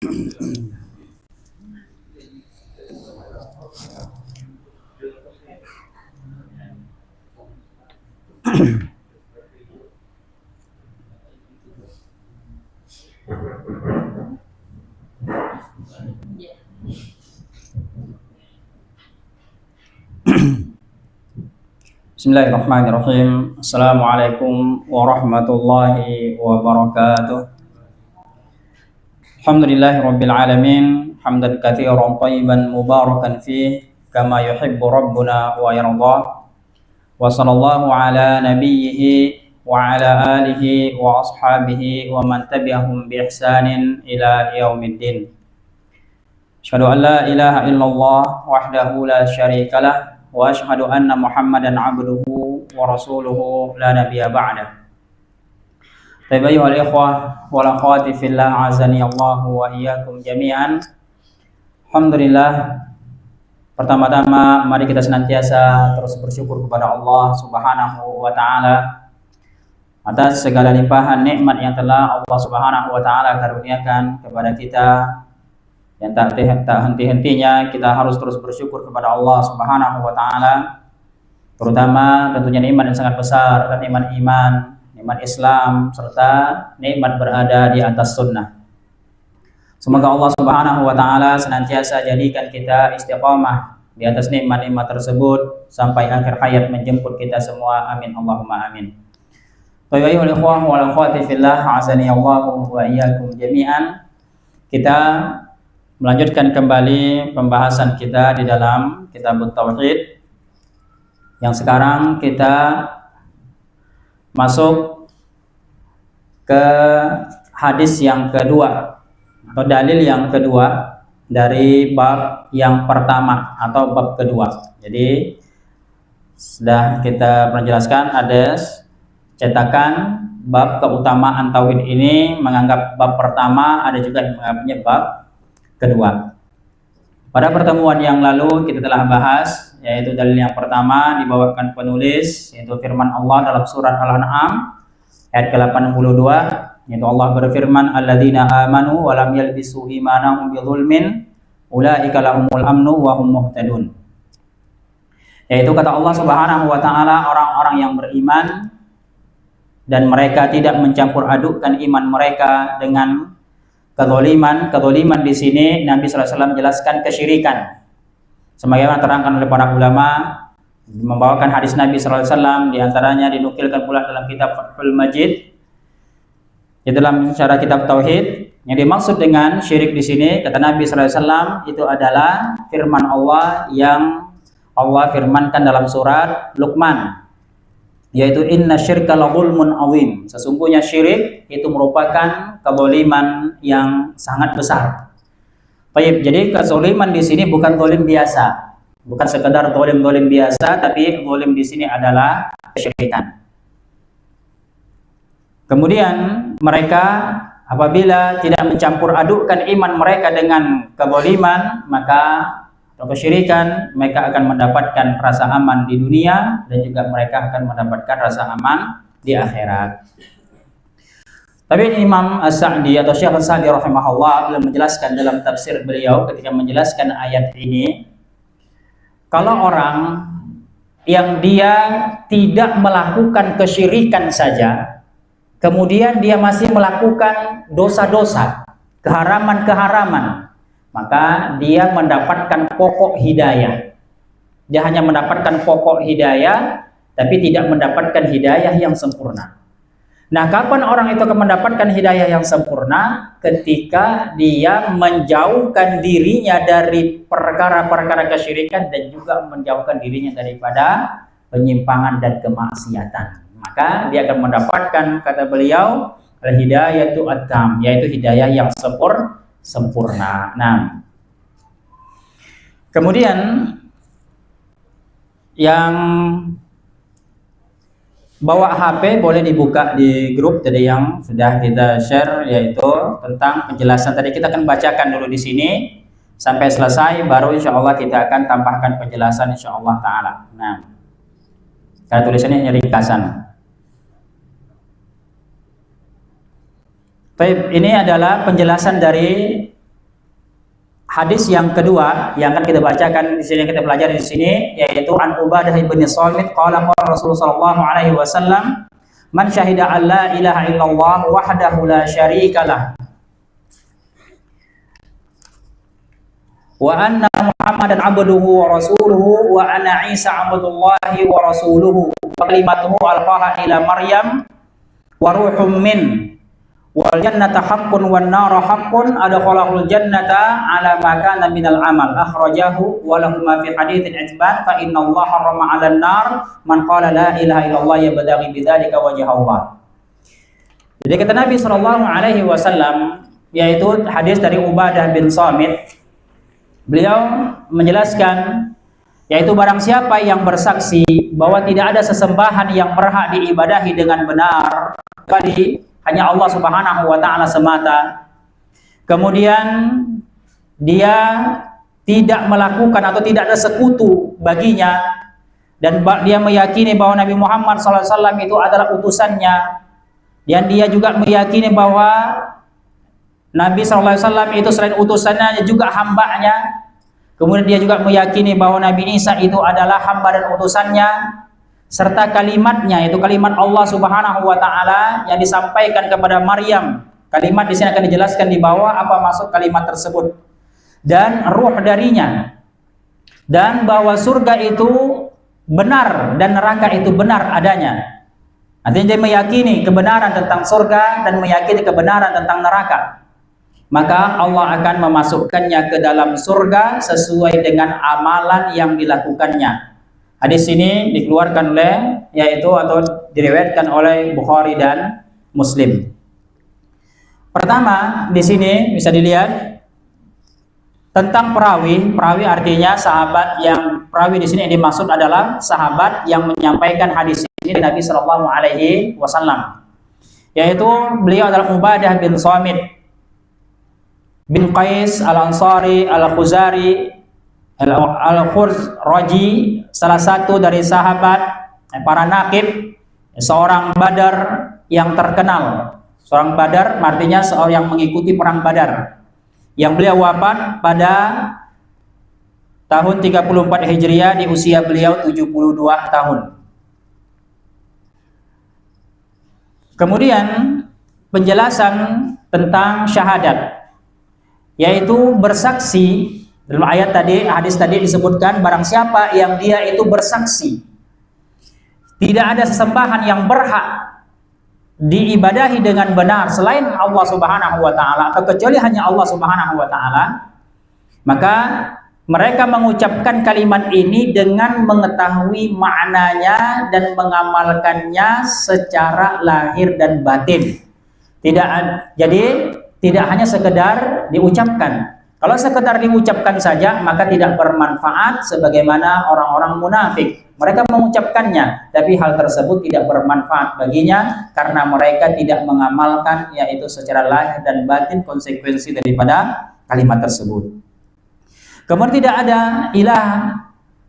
Bismillahirrahmanirrahim. Assalamualaikum warahmatullahi wabarakatuh. Alhamdulillahirabbil alamin, hamdan katsiran thayyiban mubarakan fih kama yuhibbu rabbuna wa yarda. Wa sallallahu ala nabiyhi wa ala alihi wa ashabihi wa man tabi'ahum bi ihsanin ila yaumiddin. Asyhadu an la ilaha illallah wahdahu la syarikalah wa asyhadu anna Muhammadan abduhu wa rasuluhu la nabiyya ba'dah. Tayyibal ikhwah wal akhwati fillah, azani Allah wa iyyakum jami'an. Alhamdulillah, pertama-tama mari kita senantiasa terus bersyukur kepada Allah Subhanahu wa taala atas segala limpahan nikmat yang telah Allah Subhanahu wa taala karuniakan kepada kita. Yang tak henti-hentinya kita harus terus bersyukur kepada Allah Subhanahu wa taala, terutama tentunya nikmat yang sangat besar, dan nikmat iman, nikmat Islam, serta nikmat berada di atas sunnah. Semoga Allah Subhanahu wa taala senantiasa jadikan kita istiqamah di atas nikmat-nikmat tersebut sampai akhir hayat menjemput kita semua. Amin Allahumma amin. Tayyibul ikhwah wal akhwati fillah, azani Allah wa iyyakum jami'an. Kita melanjutkan kembali pembahasan kita di dalam Kitabut Tauhid, yang sekarang kita masuk ke hadis yang kedua atau dalil yang kedua dari bab yang pertama atau bab kedua. Jadi sudah kita menjelaskan ada cetakan bab keutamaan tauhid ini menganggap bab pertama, ada juga yang menganggapnya bab kedua. Pada pertemuan yang lalu kita telah bahas, yaitu dalil yang pertama dibawakan penulis, yaitu firman Allah dalam surat Al-An'am ayat ke-82, yaitu Allah berfirman, alladzina amanu wa lam yalbisu imanahum bidzulmin ulaika lahumul amnu wa hum muhtadun. Yaitu kata Allah Subhanahu wa taala, orang-orang yang beriman dan mereka tidak mencampur adukkan iman mereka dengan kezaliman. Kezaliman di sini Nabi sallallahu alaihi wasallam jelaskan kesyirikan. Sebagaimana terangkan oleh para ulama membawakan hadis Nabi sallallahu alaihi wasallam, di antaranya dinukilkan pula dalam kitab Fathul Majid, di dalam syarah kitab tauhid. Yang dimaksud dengan syirik di sini, kata Nabi sallallahu alaihi wasallam, itu adalah firman Allah yang Allah firmankan dalam surat Luqman, yaitu inna syirka la zulmun azim. Sesungguhnya syirik itu merupakan kezaliman yang sangat besar. Baik, jadi kezaliman di sini bukan zalim biasa, bukan sekedar zalim biasa, tapi zalim di sini adalah kesyirikan. Kemudian mereka apabila tidak mencampur adukkan iman mereka dengan kezaliman, maka atau kesyirikan, mereka akan mendapatkan rasa aman di dunia dan juga mereka akan mendapatkan rasa aman di akhirat. Tapi Imam As-Sa'di atau Syekh As-Sa'di rahimahullah beliau menjelaskan dalam tafsir beliau ketika menjelaskan ayat ini, kalau orang yang dia tidak melakukan kesyirikan saja, kemudian dia masih melakukan dosa-dosa, keharaman-keharaman, maka dia mendapatkan pokok hidayah. Dia hanya mendapatkan pokok hidayah, tapi tidak mendapatkan hidayah yang sempurna. Nah, kapan orang itu akan mendapatkan hidayah yang sempurna? Ketika dia menjauhkan dirinya dari perkara-perkara kesyirikan dan juga menjauhkan dirinya daripada penyimpangan dan kemaksiatan. Maka dia akan mendapatkan, kata beliau, al-hidayatu at-tam, yaitu hidayah yang sempurna. Nah, kemudian yang bawa HP boleh dibuka di grup tadi yang sudah kita share, yaitu tentang penjelasan tadi. Kita akan bacakan dulu di sini sampai selesai, baru insya Allah kita akan tambahkan penjelasan insya Allah taala. Nah, karena tulisannya hanya ringkasan. Baik, ini adalah penjelasan dari hadis yang kedua yang akan kita bacakan di sini, yang kita pelajari di sini, yaitu an Ubadah bin Samit qala qala Rasulullah sallallahu alaihi wasallam man syahida an la ilaha illallah wahdahu la syarikalah wa anna Muhammadan abduhu wa rasuluhu wa anna Isa abdullahi wa rasuluhu wa kalimatuhu alqaha ila Maryam wa ruhum min wal jannata haqqun wan nara haqqun adkhalahul jannata ala ma kana minal amal akhrajahu wa lahu ma fi haditsin Itban fa inna Allah harrama 'alan nar man qala la ilaha illallah yabtaghi bidzalika wajha Allah. Jadi kata Nabi sallallahu alaihi wasallam, yaitu hadis dari Ubadah bin Samit, beliau menjelaskan, yaitu barang siapa yang bersaksi bahwa tidak ada sesembahan yang berhak diibadahi dengan benar kecuali hanya Allah Subhanahu wa taala semata, kemudian dia tidak melakukan atau tidak ada sekutu baginya, dan dia meyakini bahwa Nabi Muhammad SAW itu adalah utusannya, dan dia juga meyakini bahwa Nabi SAW itu selain utusannya juga hambanya. Kemudian dia juga meyakini bahwa Nabi Isa itu adalah hamba dan utusannya, serta kalimatnya, yaitu kalimat Allah Subhanahu wa taala yang disampaikan kepada Maryam. Kalimat di sini akan dijelaskan di bawah apa maksud kalimat tersebut. Dan ruh darinya. Dan bahwa surga itu benar dan neraka itu benar adanya. Artinya dia meyakini kebenaran tentang surga dan meyakini kebenaran tentang neraka. Maka Allah akan memasukkannya ke dalam surga sesuai dengan amalan yang dilakukannya. Hadis ini dikeluarkan oleh, yaitu atau diriwayatkan oleh Bukhari dan Muslim. Pertama, di sini bisa dilihat tentang perawi. Perawi artinya sahabat yang perawi di sini yang dimaksud adalah sahabat yang menyampaikan hadis ini dari Nabi Shallallahu Alaihi Wasallam. Yaitu beliau adalah Ubadah bin Samit bin Qais al-Ansari al-Khuzari al-Khuzraji, salah satu dari sahabat para nakib, seorang Badar yang terkenal. Seorang Badar artinya seorang yang mengikuti perang Badar, yang beliau wafat pada tahun 34 Hijriah di usia beliau 72 tahun. Kemudian penjelasan tentang syahadat, yaitu bersaksi. Dalam ayat tadi, hadis tadi disebutkan barang siapa yang dia itu bersaksi tidak ada sesembahan yang berhak diibadahi dengan benar selain Allah Subhanahu wa taala atau kecuali hanya Allah Subhanahu wa taala, maka mereka mengucapkan kalimat ini dengan mengetahui maknanya dan mengamalkannya secara lahir dan batin. Jadi tidak hanya sekedar diucapkan. Kalau sekedar diucapkan saja maka tidak bermanfaat, sebagaimana orang-orang munafik. Mereka mengucapkannya, tapi hal tersebut tidak bermanfaat baginya karena mereka tidak mengamalkan, yaitu secara lahir dan batin konsekuensi daripada kalimat tersebut. Kemudian tidak ada ilah.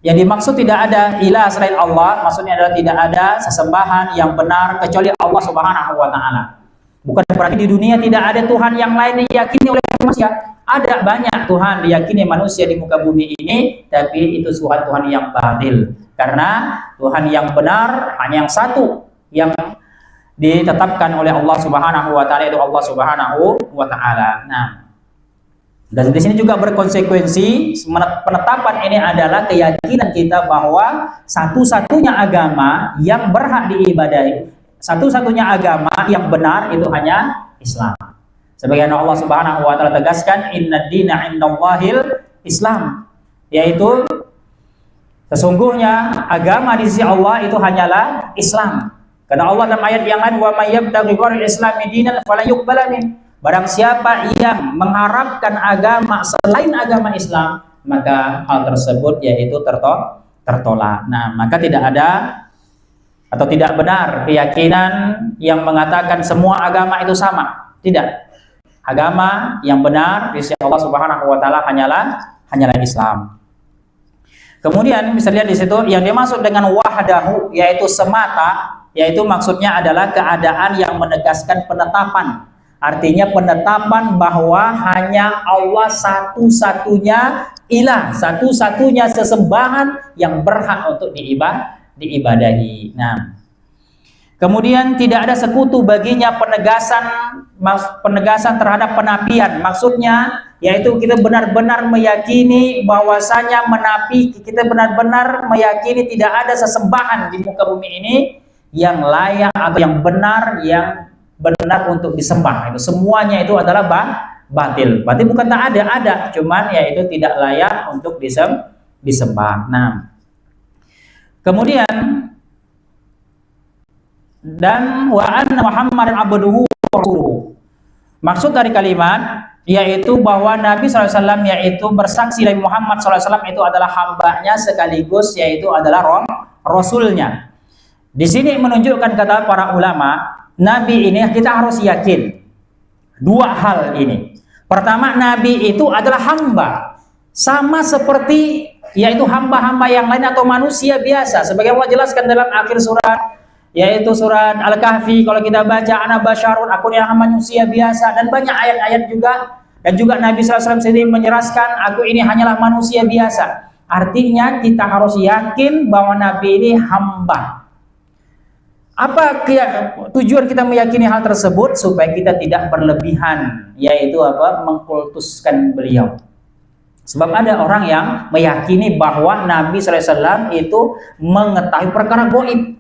Yang dimaksud tidak ada ilah selain Allah, maksudnya adalah tidak ada sesembahan yang benar kecuali Allah Subhanahu wa taala. Bukan berarti di dunia tidak ada Tuhan yang lain yang diyakini oleh manusia. Ada banyak Tuhan diyakini manusia di muka bumi ini, tapi itu Tuhan yang batil. Karena Tuhan yang benar hanya yang satu yang ditetapkan oleh Allah Subhanahu wa taala, itu Allah Subhanahu wa taala. Nah, dan di sini juga berkonsekuensi penetapan ini adalah keyakinan kita bahwa satu-satunya agama yang berhak diibadahi, satu-satunya agama yang benar itu hanya Islam. Sebagaimana Allah Subhanahu wa taala tegaskan, "Innad dina 'indallahil Islam", yaitu sesungguhnya agama di sisi Allah itu hanyalah Islam. Karena Allah dalam ayat yang lain, "Wa may yabtaghi ghairal islami dinan fala yuqbala min", barang siapa yang mengharapkan agama selain agama Islam, maka hal tersebut yaitu tertolak. Nah, maka tidak ada atau tidak benar keyakinan yang mengatakan semua agama itu sama. Tidak. Agama yang benar di sisi Allah Subhanahu wa taala hanyalah Islam. Kemudian bisa lihat di situ yang dimaksud dengan wahdahu, yaitu semata, yaitu maksudnya adalah keadaan yang menegaskan penetapan. artinya penetapan bahwa hanya Allah satu-satunya ilah, satu-satunya sesembahan yang berhak untuk diibadahi. Nah, kemudian tidak ada sekutu baginya, penegasan terhadap penafian. Maksudnya yaitu kita benar-benar meyakini bahwasanya kita benar-benar meyakini tidak ada sesembahan di muka bumi ini yang layak atau yang benar untuk disembah. Itu semuanya itu adalah batil. Batil bukan tak ada, cuman yaitu tidak layak untuk disembah. Nah, kemudian dan wa anna Muhammadan abduhu wa rasuluhu. Maksud dari kalimat yaitu bahwa Nabi SAW yaitu bersaksi Nabi Muhammad SAW itu adalah hambanya sekaligus yaitu adalah rasulnya. Di sini menunjukkan kata para ulama, Nabi ini kita harus yakin dua hal ini. Pertama, Nabi itu adalah hamba, sama seperti yaitu hamba-hamba yang lain atau manusia biasa. Sebagai Allah jelaskan dalam akhir surat, yaitu surat Al-Kahfi, kalau kita baca, ana basyarun, aku ini manusia biasa, dan banyak ayat-ayat juga. Dan juga Nabi SAW sendiri menjelaskan, aku ini hanyalah manusia biasa. Artinya kita harus yakin bahwa Nabi ini hamba. Apa tujuan kita meyakini hal tersebut? Supaya kita tidak berlebihan, yaitu mengkultuskan beliau. Sebab ada orang yang meyakini bahwa Nabi SAW itu mengetahui perkara gaib,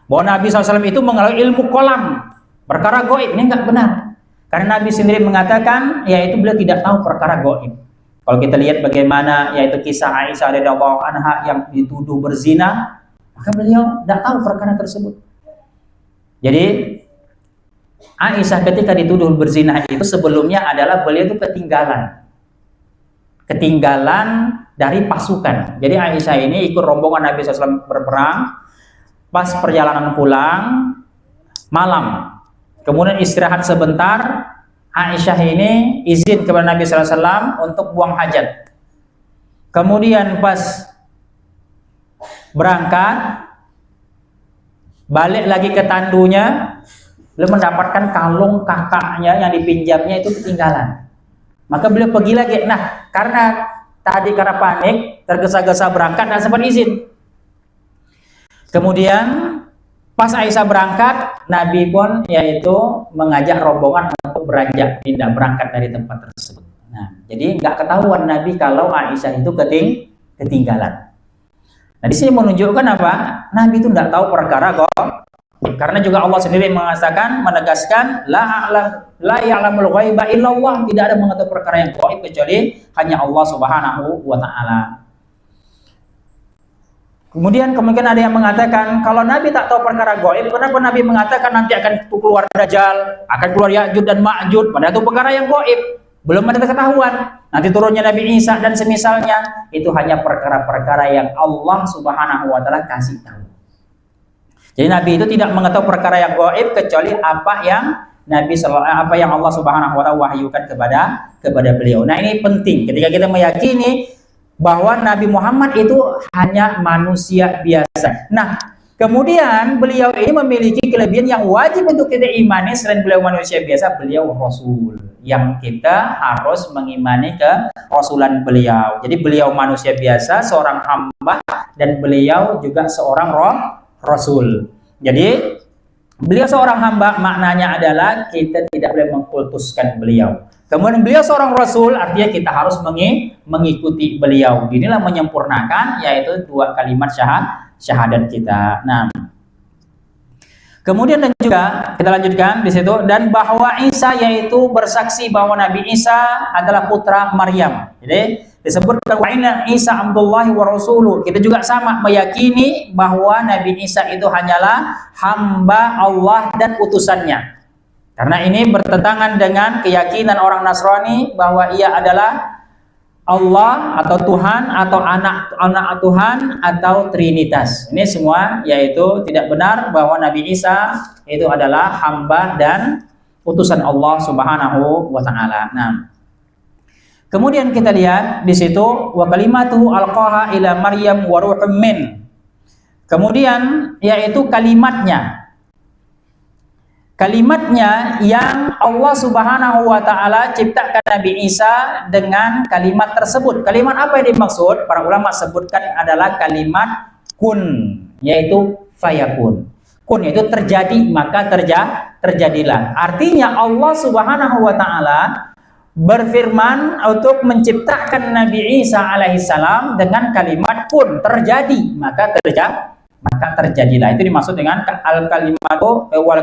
bahwa Nabi SAW itu mengetahui ilmu kolam, perkara gaib. Ini enggak benar, karena Nabi sendiri mengatakan yaitu beliau tidak tahu perkara gaib. Kalau kita lihat bagaimana yaitu kisah Aisyah radhiyallahu anha yang dituduh berzina, maka beliau tidak tahu perkara tersebut. Jadi Aisyah ketika dituduh berzina itu sebelumnya adalah beliau itu ketinggalan dari pasukan. Jadi Aisyah ini ikut rombongan Nabi SAW berperang. Pas perjalanan pulang malam, kemudian istirahat sebentar, Aisyah ini izin kepada Nabi SAW untuk buang hajat. Kemudian pas berangkat, balik lagi ke tandunya, beliau mendapatkan kalung kakaknya yang dipinjamnya itu ketinggalan. Maka beliau pergi lagi. Nah, karena panik, tergesa-gesa berangkat dan sempat izin. Kemudian pas Aisyah berangkat, Nabi pun yaitu mengajak rombongan untuk tidak berangkat dari tempat tersebut. Nah, jadi nggak ketahuan Nabi kalau Aisyah itu ketinggalan. Nah, di sini menunjukkan apa? Nabi itu tidak tahu perkara gaib. Karena juga Allah sendiri menegaskan la ya'lamul ghaiba illallah, tidak ada mengetahui perkara yang gaib kecuali hanya Allah Subhanahu wa taala. Kemudian kemungkinan ada yang mengatakan kalau Nabi tak tahu perkara gaib, kenapa Nabi mengatakan nanti akan keluar Dajjal, akan keluar Ya'juj dan Ma'juj, padahal itu perkara yang gaib, belum ada ketahuan. Nanti turunnya Nabi Isa dan semisalnya, itu hanya perkara-perkara yang Allah Subhanahu wa taala kasih tahu. Jadi Nabi itu tidak mengetahui perkara yang gaib kecuali apa yang Allah Subhanahu wa taala wahyukan kepada beliau. Nah, ini penting ketika kita meyakini bahwa Nabi Muhammad itu hanya manusia biasa. Nah, kemudian beliau ini memiliki kelebihan yang wajib untuk kita imani. Selain beliau manusia biasa, beliau Rasul, yang kita harus mengimani ke Rasulan beliau. Jadi beliau manusia biasa, seorang hamba, dan beliau juga seorang Rasul. Jadi beliau seorang hamba, maknanya adalah kita tidak boleh mengkultuskan beliau. Kemudian beliau seorang Rasul, artinya kita harus mengikuti beliau. Inilah menyempurnakan yaitu dua kalimat syahadat kita. Nah, kemudian dan juga kita lanjutkan di situ, dan bahwa Isa yaitu bersaksi bahwa Nabi Isa adalah putra Maryam. Jadi disebutkan wa inna Isa Abdullahi wa rasuluh. Kita juga sama meyakini bahwa Nabi Isa itu hanyalah hamba Allah dan utusannya. Karena ini bertentangan dengan keyakinan orang Nasrani bahwa ia adalah Allah atau Tuhan atau anak Tuhan atau Trinitas. Ini semua yaitu tidak benar bahwa Nabi Isa itu adalah hamba dan utusan Allah Subhanahu wa taala. Nah, kemudian kita lihat di situ wa kalimatuhu alqaha ila Maryam wa ruhum min. Kemudian yaitu kalimatnya kalimatnya yang Allah Subhanahu wa taala ciptakan Nabi Isa dengan kalimat tersebut. Kalimat apa yang dimaksud? Para ulama sebutkan adalah kalimat kun, yaitu fayakun. Kun itu terjadi, maka terjadilah. Artinya Allah Subhanahu wa taala berfirman untuk menciptakan Nabi Isa alaihissalam dengan kalimat kun, terjadi, maka terjadilah. Itu dimaksud dengan wal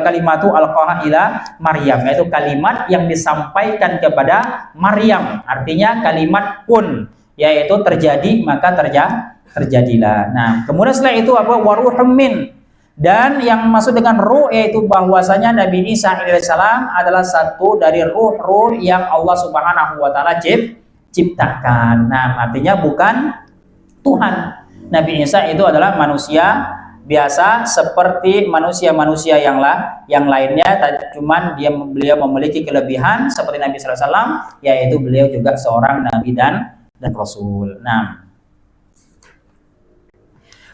kalimatu alqaha ila Maryam, yaitu kalimat yang disampaikan kepada Maryam. Artinya kalimat kun, yaitu terjadi, maka terjadilah. Nah, kemudian setelah itu apa? Waruhum min. Dan yang maksud dengan ruh yaitu bahwasanya Nabi Isa alaihissalam adalah satu dari ruh-ruh yang Allah Subhanahu wa taala ciptakan. Nah, artinya bukan Tuhan. Nabi Isa itu adalah manusia biasa seperti manusia-manusia yang lainnya, cuman beliau memiliki kelebihan seperti Nabi sallallahu alaihi wasallam, yaitu beliau juga seorang nabi dan rasul. Nah,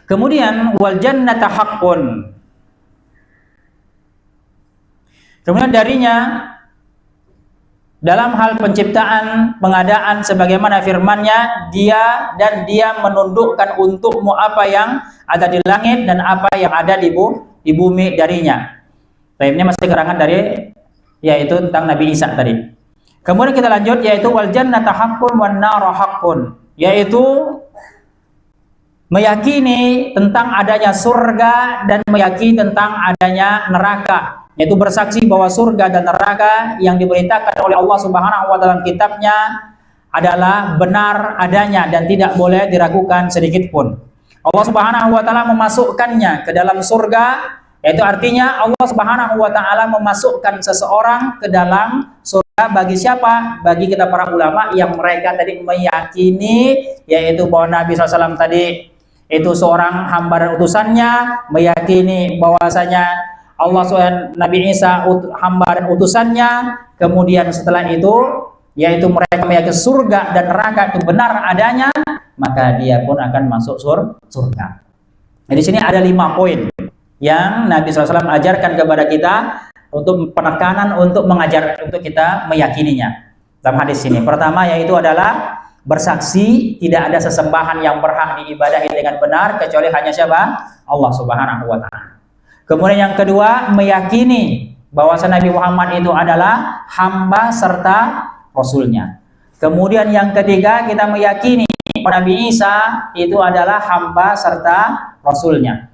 kemudian wal jannata haqqun. Kemudian darinya dalam hal penciptaan, pengadaan sebagaimana firman-Nya, dia menundukkan untukmu apa yang ada di langit dan apa yang ada di bumi darinya. Ini masih keterangan dari yaitu tentang Nabi Isa tadi. Kemudian kita lanjut yaitu wal jannata haqqun wan nar haqqun, yaitu meyakini tentang adanya surga dan meyakini tentang adanya neraka, yaitu bersaksi bahwa surga dan neraka yang diberitakan oleh Allah Subhanahu wa taala dalam kitabnya adalah benar adanya dan tidak boleh diragukan sedikit pun. Allah Subhanahu wa taala memasukkannya ke dalam surga, yaitu artinya Allah Subhanahu wa taala memasukkan seseorang ke dalam surga bagi siapa? Bagi kita para ulama yang mereka tadi meyakini yaitu bahwa Nabi SAW tadi itu seorang hamba dan utusannya, meyakini bahwasanya Allah SWT, Nabi Isa hamba dan utusannya. Kemudian setelah itu yaitu mereka meyakini surga dan neraka itu benar adanya, maka dia pun akan masuk surga. Nah, di sini ada 5 poin yang Nabi SAW ajarkan kepada kita untuk penekanan untuk mengajar untuk kita meyakininya dalam hadis ini. Pertama yaitu adalah bersaksi tidak ada sesembahan yang berhak diibadahi dengan benar kecuali hanya siapa? Allah Subhanahu wa taala. Kemudian yang kedua, meyakini bahwa Nabi Muhammad itu adalah hamba serta rasulnya. Kemudian yang ketiga, kita meyakini Nabi Isa itu adalah hamba serta rasulnya.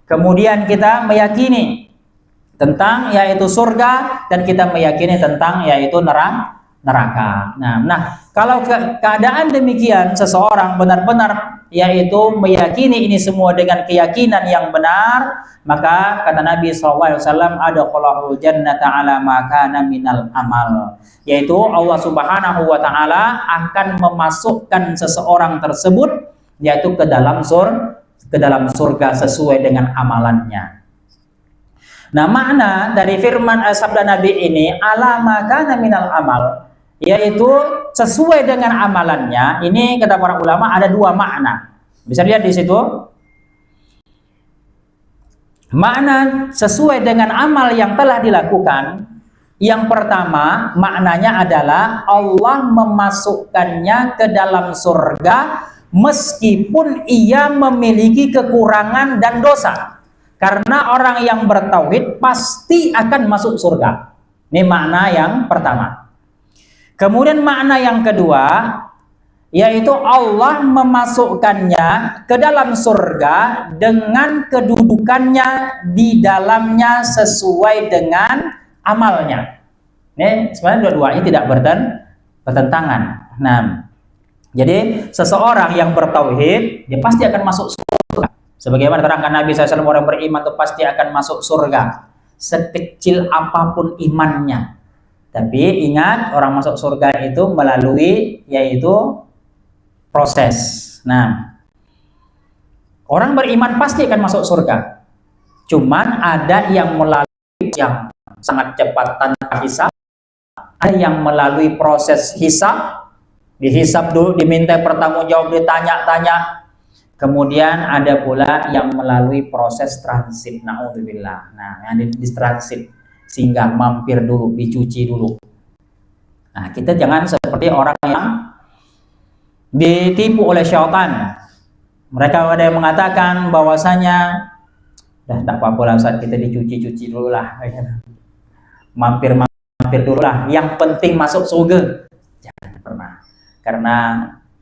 Kemudian kita meyakini tentang yaitu surga dan kita meyakini tentang yaitu neraka. Nah, kalau keadaan demikian seseorang benar-benar yaitu meyakini ini semua dengan keyakinan yang benar, maka kata Nabi SAW, adkhalahul jannata ala ma kana minal amal, yaitu Allah Subhanahu wa taala akan memasukkan seseorang tersebut yaitu ke dalam surga sesuai dengan amalannya. Nah, makna dari firman sabda Nabi ini ala ma kana minal amal, yaitu sesuai dengan amalannya. Ini kata para ulama ada 2 makna. Bisa lihat di situ. Makna sesuai dengan amal yang telah dilakukan. Yang pertama, maknanya adalah Allah memasukkannya ke dalam surga meskipun ia memiliki kekurangan dan dosa. Karena orang yang bertauhid pasti akan masuk surga. Ini makna yang pertama. Kemudian makna yang kedua, yaitu Allah memasukkannya ke dalam surga dengan kedudukannya di dalamnya sesuai dengan amalnya. Ini sebenarnya dua-duanya tidak bertentangan. Nah, jadi seseorang yang bertauhid dia pasti akan masuk surga. Sebagaimana terangkan Nabi SAW, orang beriman itu pasti akan masuk surga sekecil apapun imannya. Tapi ingat, orang masuk surga itu melalui yaitu proses. Nah, orang beriman pasti akan masuk surga. Cuman ada yang melalui yang sangat cepat tanpa hisab, ada yang melalui proses hisab, dihisab dulu, diminta pertanggungjawab, ditanya-tanya. Kemudian ada pula yang melalui proses transit, naudzubillah. Nah, yang di transit singgah, mampir dulu, dicuci dulu. Nah, kita jangan seperti orang yang ditipu oleh syaitan. Mereka ada yang mengatakan bahwasanya dah tak apa-apa lah Ustaz, kita dicuci-cuci dulu lah, mampir dulu lah, yang penting masuk surga. Jangan pernah, karena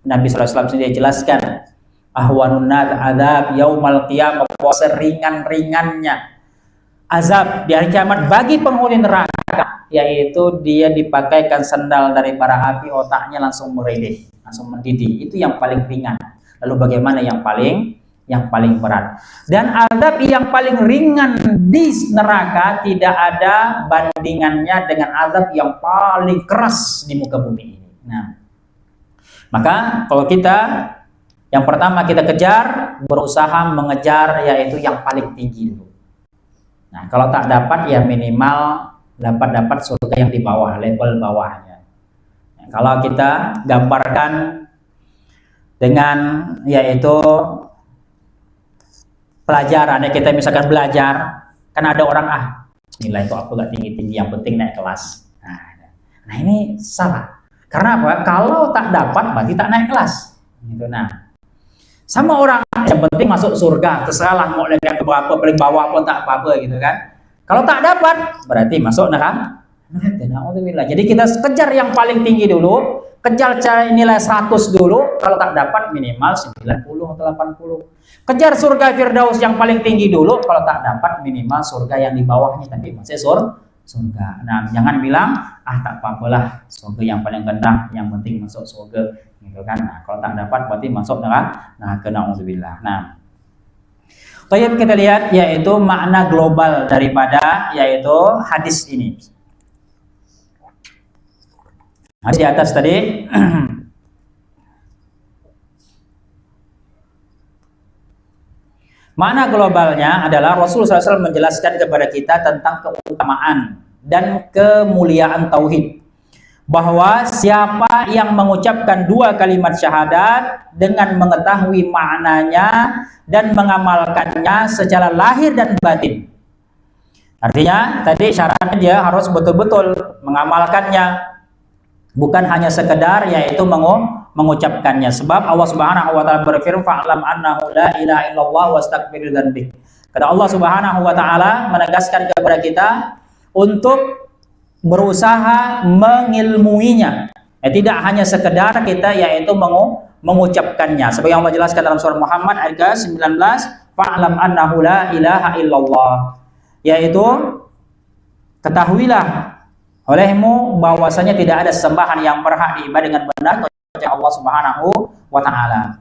Nabi SAW sendiri jelaskan ahwanun nar azab yaumal qiyamah, seringan-ringannya azab di hari kiamat bagi penghuni neraka, yaitu dia dipakaikan sandal dari bara api, otaknya langsung mereleh, langsung mendidih. Itu yang paling ringan. Lalu bagaimana yang paling berat? Dan azab yang paling ringan di neraka tidak ada bandingannya dengan azab yang paling keras di muka bumi ini. Nah, maka kalau kita yang pertama kita kejar, berusaha mengejar yaitu yang paling tinggi dulu. Nah, kalau tak dapat ya minimal dapat surga yang di bawah, level bawahnya. Nah, kalau kita gambarkan dengan yaitu pelajaran, ya kita misalkan belajar, kan ada orang nilai itu apa gak tinggi-tinggi, yang penting naik kelas. Nah ini salah. Karena apa? Kalau tak dapat berarti tak naik kelas. Gitu. Nah, sama orang yang penting masuk surga, terserahlah mau level ke berapa, paling bawah pun tak apa-apa gitu kan. Kalau tak dapat berarti masuk neraka. Jadi kita kejar yang paling tinggi dulu, kejar nilai 100 dulu, kalau tak dapat minimal 90 atau 80. Kejar surga Firdaus yang paling tinggi dulu, kalau tak dapat minimal surga yang di bawahnya tapi masih surga. Nah, jangan bilang tak apa-apalah surga yang paling rendah, yang penting masuk surga gitu kan. Nah, kalau tak dapat berarti masuk neraka. Nah, na'udzubillah. Nah, baik, kita lihat yaitu makna global daripada yaitu hadis ini. Hadis di atas tadi makna globalnya adalah Rasulullah SAW menjelaskan kepada kita tentang keutamaan dan kemuliaan tauhid, bahwa siapa yang mengucapkan 2 kalimat syahadat dengan mengetahui maknanya dan mengamalkannya secara lahir dan batin. Artinya tadi syaratnya dia harus betul-betul mengamalkannya, bukan hanya sekedar yaitu mengucapkannya. Sebab Allah Subhanahu wa taala berfirman, fa'lam annahu la ilaha illallah wastaghfir dzanbik. Kata Allah Subhanahu wa taala menegaskan kepada kita untuk berusaha mengilmuinya. Tidak hanya sekedar kita yaitu mengucapkannya. Sebagai yang Allah jelaskan dalam surah Muhammad ayat 19, fa'lam annahu la ilaha illallah. Yaitu ketahuilah olehmu bahwasanya tidak ada sembahan yang berhak diibadah dengan benar kecuali Allah Subhanahu wa taala.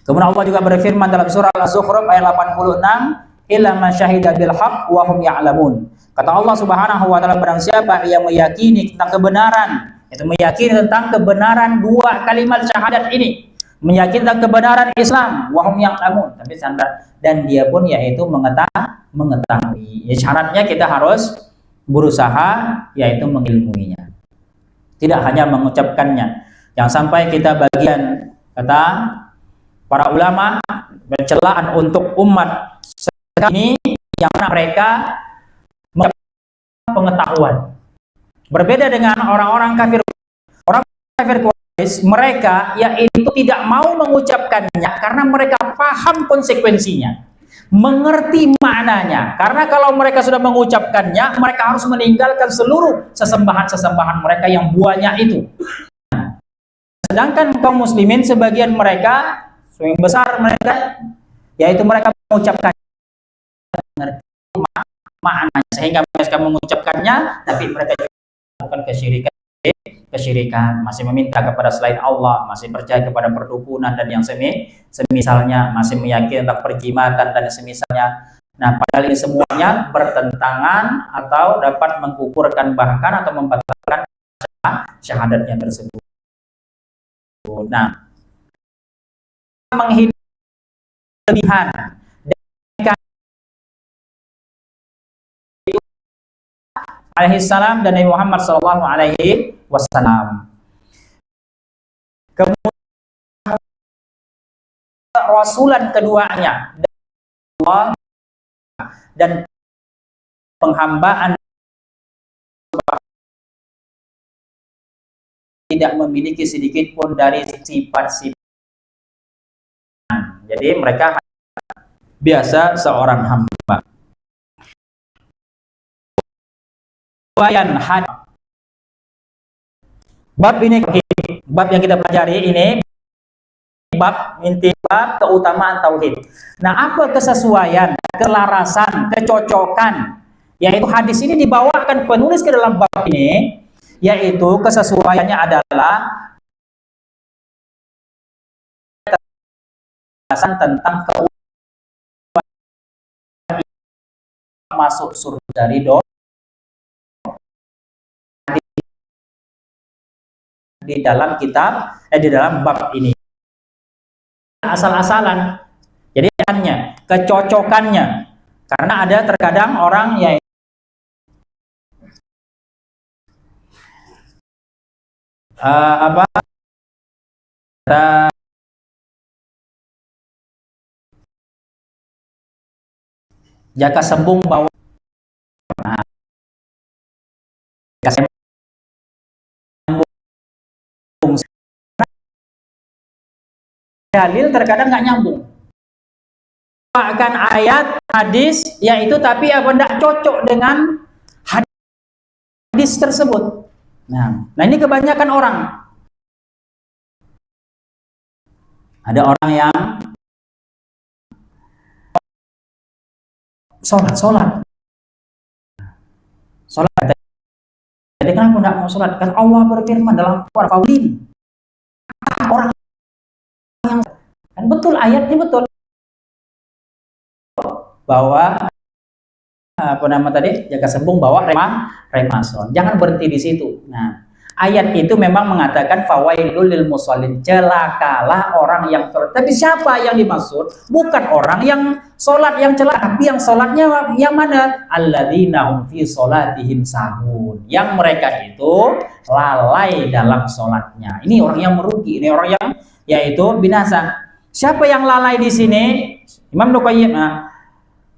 Kemudian Allah juga berfirman dalam surah Az-Zukhruf ayat 86, illa man syahida bil haqq wa hum ya'lamun. Kata Allah Subhanahu wa taala, barang siapa yang meyakini tentang kebenaran, itu meyakini tentang kebenaran 2 kalimat syahadat ini, meyakini tentang kebenaran Islam, wa hum ya'lamun, tapi dan dia pun yaitu mengetahui. Ya, syaratnya kita harus berusaha yaitu mengilmuinya, tidak hanya mengucapkannya. Jangan sampai kita bagian kata para ulama pencelaan untuk umat ini yang mana mereka pengetahuan berbeda dengan orang-orang kafir. Orang kafir Quraisy, mereka yaitu tidak mau mengucapkannya karena mereka paham konsekuensinya, mengerti maknanya. Karena kalau mereka sudah mengucapkannya, mereka harus meninggalkan seluruh sesembahan-sesembahan mereka yang banyak itu. Sedangkan kaum muslimin sebagian mereka, sebagian besar mereka, yaitu mereka mengucapkan mengerti maknanya, sehingga mereka mengucapkannya, tapi mereka juga melakukan kesyirikan, masih meminta kepada selain Allah, masih percaya kepada perdukunan dan yang semisalnya, masih meyakini tentang perjimatan dan semisalnya. Nah, padahal ini semuanya bertentangan atau dapat menggugurkan bahkan atau membatalkan syahadatnya tersebut. Nah, menghindari kelebihan alaihissalam dan Nabi Muhammad sallallahu alaihi wasallam. Kemudian rasulan keduanya Allah dan penghambaan tidak memiliki sedikit pun dari sifat-sifat. Jadi mereka biasa seorang hamba. Bab ini, bab yang kita pelajari ini, bab inti bab keutamaan tauhid. Nah, apa kesesuaian, kelarasan, kecocokan, yaitu hadis ini dibawakan penulis ke dalam bab ini, yaitu kesesuaiannya adalah tentang masuk surga ridho di dalam kitab di dalam bab ini. Asal-asalan, jadi hanya kecocokannya, karena ada terkadang orang yang jaka sembung bawa dalil terkadang nggak nyambung, akan ayat hadis yaitu tapi apa tidak cocok dengan hadis tersebut. Nah ini kebanyakan orang, ada orang yang sholat, jadi kenapa tidak mau sholat? Kan Allah berfirman dalam Al-Quran, orang yang kan betul ayatnya betul bahwa apa nama tadi, jaga sembung bawa remason, jangan berhenti di situ. Nah ayat itu memang mengatakan fawailul lil musallin, celakalah orang yang sholat. Tapi siapa yang dimaksud? Bukan orang yang sholat yang celaka, tapi yang sholatnya yang mana? Alladzina hum fi sholatihim sahun, yang mereka itu lalai dalam sholatnya. Ini orang yang merugi, ini orang yang yaitu binasa. Siapa yang lalai di sini? Imam Nuqayyim,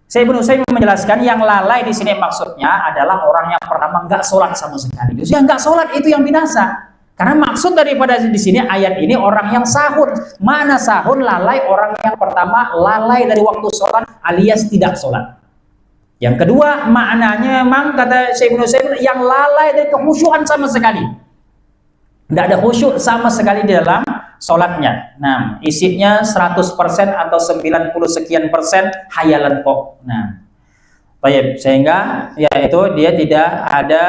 saya menjelaskan yang lalai di sini maksudnya adalah orang yang pertama nggak sholat sama sekali. Yang nggak sholat itu yang binasa. Karena maksud daripada di sini ayat ini orang yang sahun. Mana sahun lalai? Orang yang pertama lalai dari waktu sholat alias tidak sholat. Yang kedua maknanya memang kata Syekh Ibnu Utsaimin yang lalai dari kekhusyuan sama sekali. Tidak ada khusyuk sama sekali di dalam sholatnya. Nah, isinya 100% atau 90 sekian persen hayalan kok. Nah, baik, sehingga yaitu dia tidak ada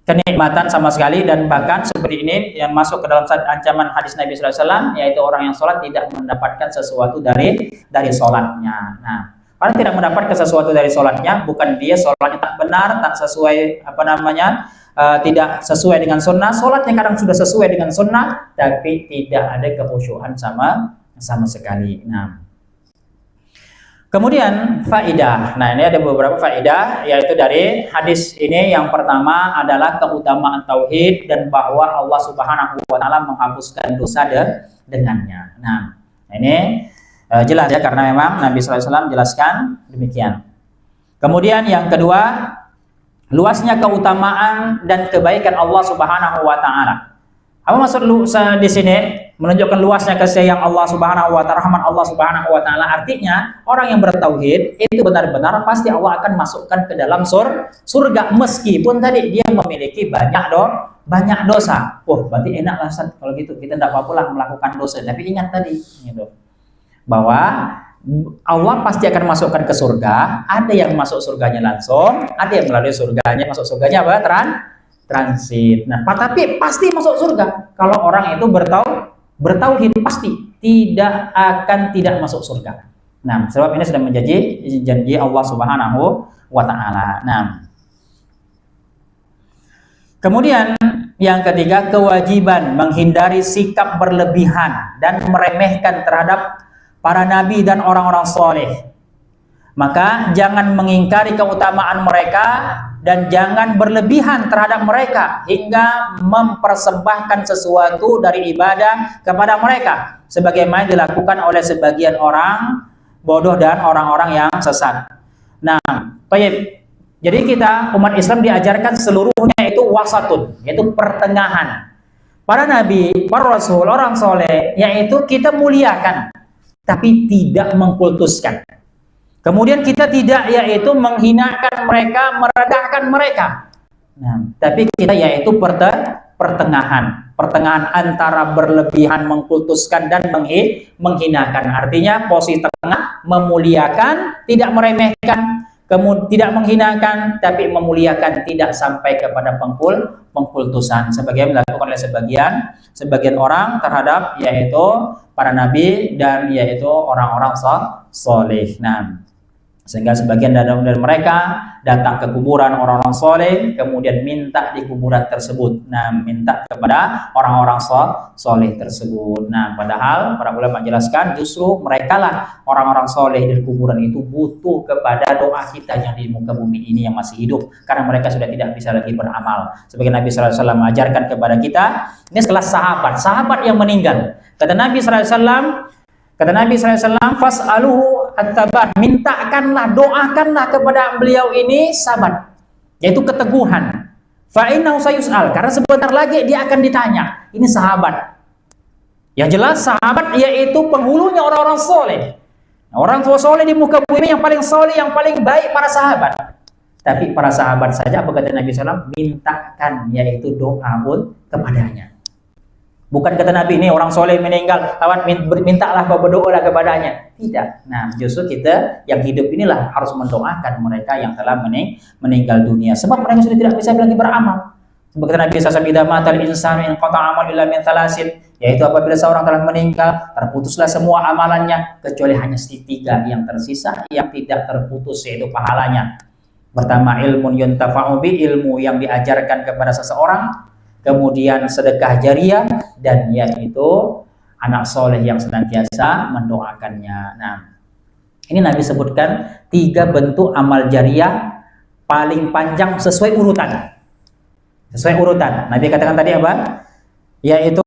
kenikmatan sama sekali, dan bahkan seperti ini yang masuk ke dalam ancaman hadis Nabi sallallahu alaihi wasallam, yaitu orang yang sholat tidak mendapatkan sesuatu dari sholatnya. Nah, karena tidak mendapatkan sesuatu dari sholatnya, bukan dia sholatnya tak benar, tak sesuai apa namanya, tidak sesuai dengan sunnah. Sholatnya kadang sudah sesuai dengan sunnah, tapi tidak ada kekhusyuan sama sekali. Nah, kemudian faidah. Nah, ini ada beberapa faidah, yaitu dari hadis ini. Yang pertama adalah keutamaan tauhid dan bahwa Allah Subhanahu wa taala menghapuskan dosa dengannya. Nah, ini jelas ya, karena memang Nabi sallallahu alaihi wasallam jelaskan demikian. Kemudian yang kedua, luasnya keutamaan dan kebaikan Allah Subhanahu wa taala. Apa maksud di sini? Menunjukkan luasnya kasih yang Allah Subhanahu wa taala, rahmat Allah Subhanahu wa taala. Artinya, orang yang bertauhid itu benar-benar pasti Allah akan masukkan ke dalam surga meskipun tadi dia memiliki banyak dosa. Oh, berarti enak lah kalau gitu. Kita tidak apa-apa lah melakukan dosa. Tapi ingat tadi gitu, bahwa Allah pasti akan masukkan ke surga. Ada yang masuk surganya langsung, ada yang melalui surganya masuk surganya apa? Transit. Nah, tapi pasti masuk surga. Kalau orang itu bertauhid pasti tidak masuk surga. Nah, sebab ini sudah menjadi janji Allah Subhanahu wa taala. Nah, kemudian yang ketiga, kewajiban menghindari sikap berlebihan dan meremehkan terhadap para nabi dan orang-orang soleh. Maka jangan mengingkari keutamaan mereka dan jangan berlebihan terhadap mereka hingga mempersembahkan sesuatu dari ibadah kepada mereka, sebagaimana dilakukan oleh sebagian orang bodoh dan orang-orang yang sesat. Nah, baik. Jadi kita umat Islam diajarkan seluruhnya itu wasatun, yaitu pertengahan. Para nabi, para rasul, orang soleh, yaitu kita muliakan, tapi tidak mengkultuskan. Kemudian kita tidak yaitu menghinakan mereka, merendahkan mereka. Nah, tapi kita yaitu pertengahan antara berlebihan mengkultuskan dan menghinakan. Artinya posisi tengah, memuliakan, tidak meremehkan, kemudian tidak menghinakan, tapi memuliakan, tidak sampai kepada pengkultusan. Sebagian dilakukan oleh sebagian orang terhadap yaitu para nabi dan yaitu orang-orang soleh. Nah, sehingga sebagian dari mereka datang ke kuburan orang-orang soleh, kemudian minta di kuburan tersebut. Nah, minta kepada orang-orang soleh tersebut. Nah, padahal para ulama menjelaskan justru mereka lah orang-orang soleh di kuburan itu butuh kepada doa kita yang di muka bumi ini yang masih hidup, karena mereka sudah tidak bisa lagi beramal. Sebagai Nabi SAW mengajarkan kepada kita, ini sekelas sahabat yang meninggal. Kata Nabi SAW, fas'aluhu at-tabat, mintakanlah, doakanlah kepada beliau ini sabat, yaitu keteguhan. Fa'innahu sayus'al, karena sebentar lagi dia akan ditanya. Ini sahabat. Yang jelas sahabat yaitu penghulunya orang-orang soleh. Orang tua soleh di muka bumi yang paling soleh, yang paling baik para sahabat. Tapi para sahabat saja, apa kata Nabi SAW, mintakan yaitu doa pun kepadanya. Bukan kata Nabi ini orang soleh meninggal, mintalah kau berdoalah kepadanya. Tidak. Nah, justru kita yang hidup inilah harus mendoakan mereka yang telah meninggal dunia. Sebab mereka sudah tidak bisa lagi beramal. Sebab kata Nabi SAW, idza matal insanu in qata'a amalu illa min thalasin, yaitu apabila seorang telah meninggal, terputuslah semua amalannya kecuali hanya tiga yang tersisa yang tidak terputus, yaitu pahalanya. Pertama, ilmun yuntafa'u bi, ilmu yang diajarkan kepada seseorang. Kemudian sedekah jariah, dan yaitu anak soleh yang senantiasa mendoakannya. Nah, ini Nabi sebutkan 3 bentuk amal jariah paling panjang sesuai urutan. Nabi katakan tadi apa? Yaitu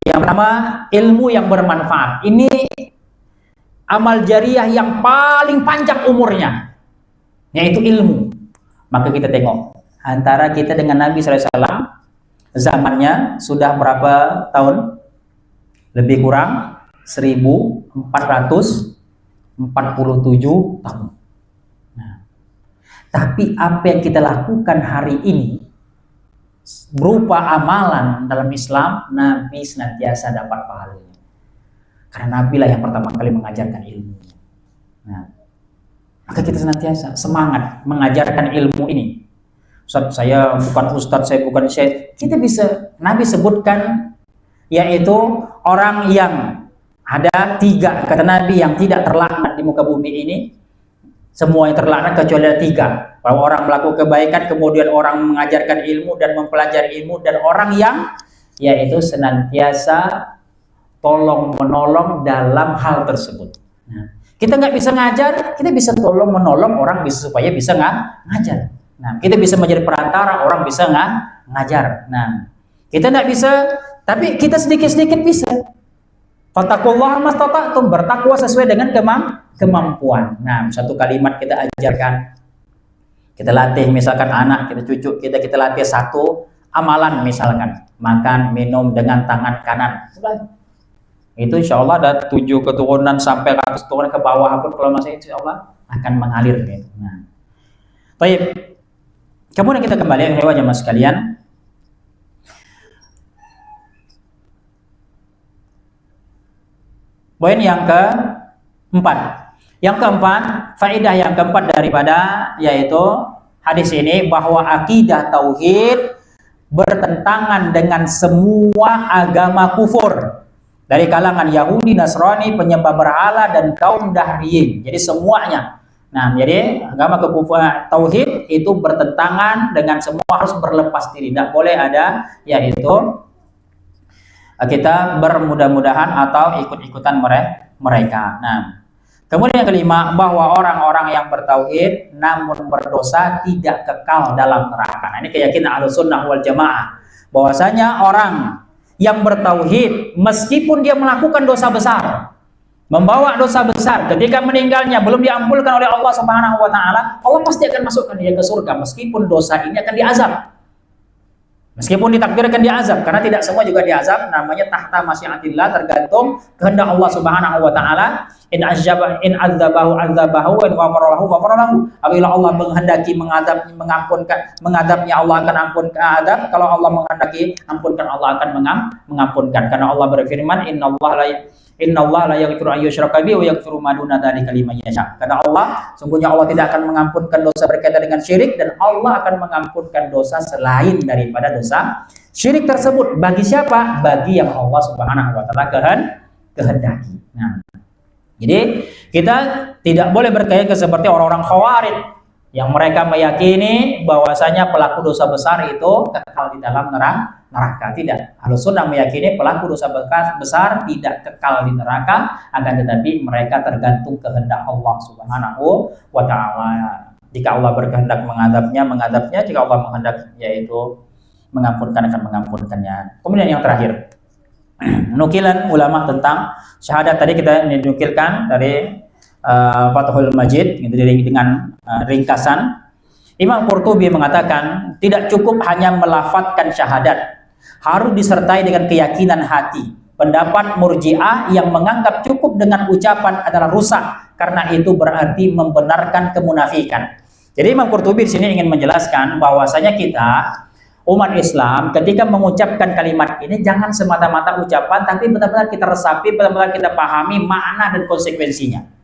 yang pertama ilmu yang bermanfaat. Ini amal jariah yang paling panjang umurnya, yaitu ilmu. Maka kita tengok antara kita dengan Nabi SAW, zamannya sudah berapa tahun? Lebih kurang 1447 tahun. Nah, tapi apa yang kita lakukan hari ini berupa amalan dalam Islam, Nabi senantiasa dapat pahalanya. Karena Nabi lah yang pertama kali mengajarkan ilmu. Nah, maka kita senantiasa semangat mengajarkan ilmu ini. Ustaz, saya bukan ustadz, saya bukan syekh. Kita bisa, Nabi sebutkan yaitu orang yang ada 3, kata Nabi, yang tidak terlaknat di muka bumi ini. Semua yang terlaknat kecuali ada 3. Bahwa orang melakukan kebaikan, kemudian orang mengajarkan ilmu dan mempelajari ilmu, dan orang yang yaitu senantiasa tolong menolong dalam hal tersebut. Nah, kita nggak bisa ngajar, kita bisa tolong menolong orang supaya bisa ngajar. Nah, kita bisa menjadi perantara, orang bisa ngajar. Nah, kita nggak bisa, tapi kita sedikit-sedikit bisa. Fattaqullaha mastata'tum, bertakwa sesuai dengan kemampuan. Nah, satu kalimat kita ajarkan, kita latih, misalkan anak kita, cucu kita latih satu amalan, misalkan makan, minum dengan tangan kanan. Itu insya Allah ada 7 keturunan sampai 100 keturunan ke bawah pun kalau masih, insya Allah akan mengalir. Gitu. Nah, baik. Kemudian kita kembali ke jemaah sekalian. Poin yang keempat. Yang keempat, faedah yang keempat daripada yaitu hadis ini, bahwa akidah tauhid bertentangan dengan semua agama kufur. Dari kalangan Yahudi, Nasrani, penyembah berhala, dan kaum Dahriyin. Jadi semuanya. Nah, jadi agama kekufuran tauhid itu bertentangan dengan semua, harus berlepas diri. Tidak boleh ada yaitu kita bermudah-mudahan atau ikut-ikutan mereka. Nah, kemudian yang kelima, bahwa orang-orang yang bertauhid namun berdosa tidak kekal dalam neraka. Nah, ini keyakinan Ahlussunnah wal Jamaah, bahwasanya orang yang bertauhid meskipun dia melakukan dosa besar, membawa dosa besar, ketika meninggalnya belum diampunkan oleh Allah Subhanahu wa taala, Allah pasti akan masukkan dia ke surga meskipun dosa ini akan diazab. Meskipun ditakdirkan diazab, karena tidak semua juga diazab, namanya tahta masyiatillah, tergantung kehendak Allah Subhanahu wa taala. In adzabahu adzabahu wa in ghafara lahu ghafara lahu. Apabila Allah menghendaki mengadabnya, Allah akan ampunkan adab. Kalau Allah menghendaki ampunkan, Allah akan mengampunkan. Karena Allah berfirman, Innallaha la yaghfiru an yushraka bihi wa yaghfiru ma duna dzalika liman yasha. Kata Allah, sungguhnya Allah tidak akan mengampunkan dosa berkaitan dengan syirik, dan Allah akan mengampunkan dosa selain daripada dosa syirik tersebut. Bagi siapa? Bagi yang Allah Subhanahu wa taala kehendaki. Nah, jadi kita tidak boleh bergaya seperti orang-orang Khawarij yang mereka meyakini bahwasanya pelaku dosa besar itu kekal di dalam neraka. Tidak. Ahlussunnah meyakini pelaku dosa besar tidak kekal di neraka, akan tetapi mereka tergantung kehendak Allah Subhanahu wa taala. Jika Allah berkehendak mengadabnya, jika Allah menghendak yaitu mengampunkan, akan mengampunkannya. Kemudian yang terakhir, nukilan ulama tentang syahadat. Tadi kita dinukilkan dari Fathul Majid gitu, dengan ringkasan. Imam Qurtubi mengatakan tidak cukup hanya melafadzkan syahadat, harus disertai dengan keyakinan hati. Pendapat Murji'ah yang menganggap cukup dengan ucapan adalah rusak, karena itu berarti membenarkan kemunafikan. Jadi Imam Qurtubi di sini ingin menjelaskan bahwasanya kita umat Islam ketika mengucapkan kalimat ini jangan semata-mata ucapan, tapi benar-benar kita resapi, benar-benar kita pahami makna dan konsekuensinya.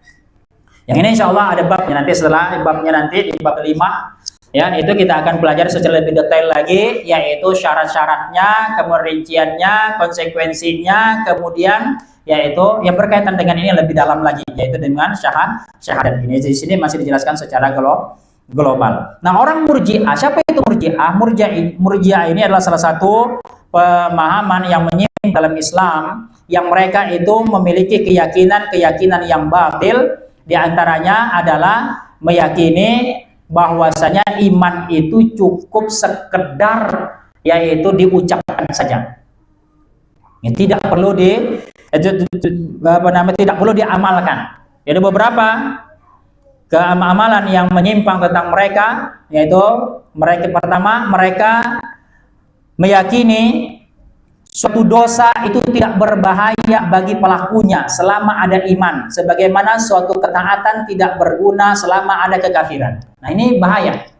Yang ini insya Allah ada babnya nanti, setelah babnya nanti di bab 5 ya, itu kita akan pelajari secara lebih detail lagi, yaitu syarat-syaratnya, kemerinciannya, konsekuensinya, kemudian yaitu yang berkaitan dengan ini lebih dalam lagi, yaitu dengan syahadat ini. Di sini masih dijelaskan secara global. Nah, orang Murji'ah, siapa itu Murji'ah? Murji'ah ini adalah salah satu pemahaman yang menyimpang dalam Islam, yang mereka itu memiliki keyakinan yang batil. Di antaranya adalah meyakini bahwasanya iman itu cukup sekedar yaitu diucapkan saja. Ya, tidak perlu tidak perlu diamalkan. Jadi beberapa keamalan yang menyimpang tentang mereka, yaitu mereka meyakini suatu dosa itu tidak berbahaya bagi pelakunya selama ada iman, sebagaimana suatu ketaatan tidak berguna selama ada kekafiran. Nah, ini bahaya.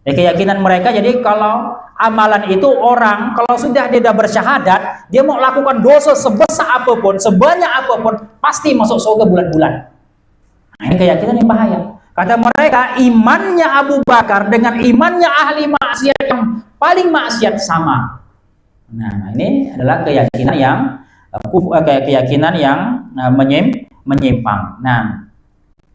Ya, keyakinan mereka, jadi kalau amalan itu orang, kalau sudah dia bersyahadat, dia mau lakukan dosa sebesar apapun, sebanyak apapun, pasti masuk surga bulan-bulan. Nah, ini keyakinan yang bahaya. Kata mereka, imannya Abu Bakar dengan imannya ahli maksiat yang paling maksiat sama. Nah, ini adalah keyakinan yang menyimpang. Nah,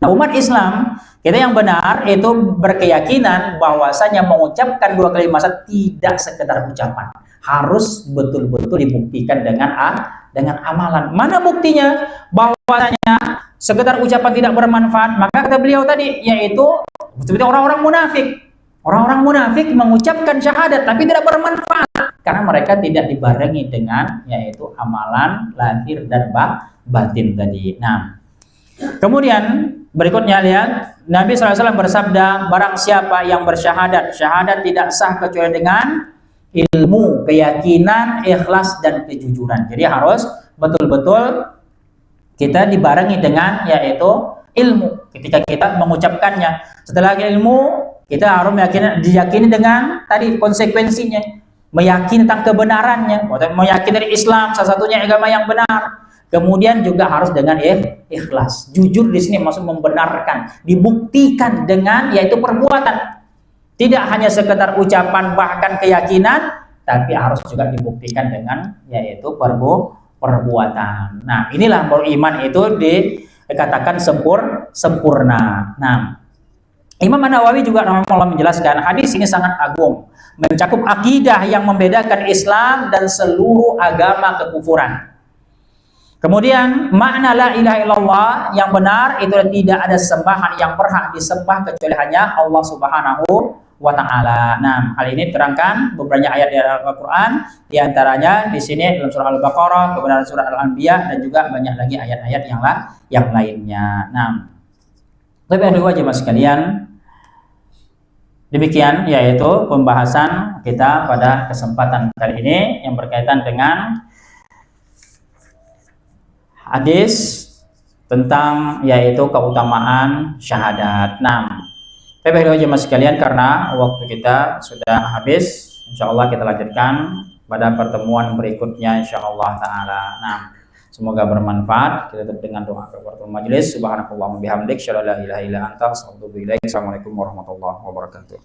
umat Islam kita yang benar itu berkeyakinan bahwasanya mengucapkan dua kalimat tidak sekedar ucapan, harus betul-betul dibuktikan dengan amalan. Mana buktinya bahwasanya sekedar ucapan tidak bermanfaat? Maka kata beliau tadi, yaitu seperti orang-orang munafik. Orang-orang munafik mengucapkan syahadat tapi tidak bermanfaat, karena mereka tidak dibarengi dengan yaitu amalan lahir dan batin tadi. Nah, kemudian berikutnya lihat, Nabi SAW bersabda, barang siapa yang bersyahadat, syahadat tidak sah kecuali dengan ilmu, keyakinan, ikhlas, dan kejujuran. Jadi harus betul-betul kita dibarengi dengan yaitu ilmu ketika kita mengucapkannya. Setelah ilmu, kita harus diyakini dengan tadi konsekuensinya, meyakini tentang kebenarannya, meyakini dari Islam salah satunya agama yang benar. Kemudian juga harus dengan ikhlas. Jujur di sini maksud membenarkan, dibuktikan dengan yaitu perbuatan. Tidak hanya sekedar ucapan bahkan keyakinan, tapi harus juga dibuktikan dengan yaitu perbuatan. Nah, inilah baru iman itu dikatakan sempurna. Nah, Imam Nawawi juga menjelaskan hadis ini sangat agung, mencakup akidah yang membedakan Islam dan seluruh agama kekufuran. Kemudian makna la ilaha illallah yang benar itu tidak ada sembahan yang berhak disembah kecuali hanya Allah Subhanahu wa taala. Nah, hal ini terangkan beberapa ayat dari Al-Qur'an, di antaranya di sini dalam surah Al-Baqarah, kemudian surah Al-Anbiya, dan juga banyak lagi ayat-ayat yang lainnya. Nah, lebih dulu jemaah sekalian, demikian yaitu pembahasan kita pada kesempatan kali ini yang berkaitan dengan hadis tentang yaitu keutamaan syahadat. Nah, baiklah jemaah sekalian, karena waktu kita sudah habis, insya Allah kita lanjutkan pada pertemuan berikutnya insya Allah taala. Nah, semoga bermanfaat. Kita tutup dengan doa kafaratul majelis. Subhanakallahumma bihamdik, syada la ilaha illa anta, astaghfiruka wa atubu ilaik. Assalamualaikum warahmatullahi wabarakatuh.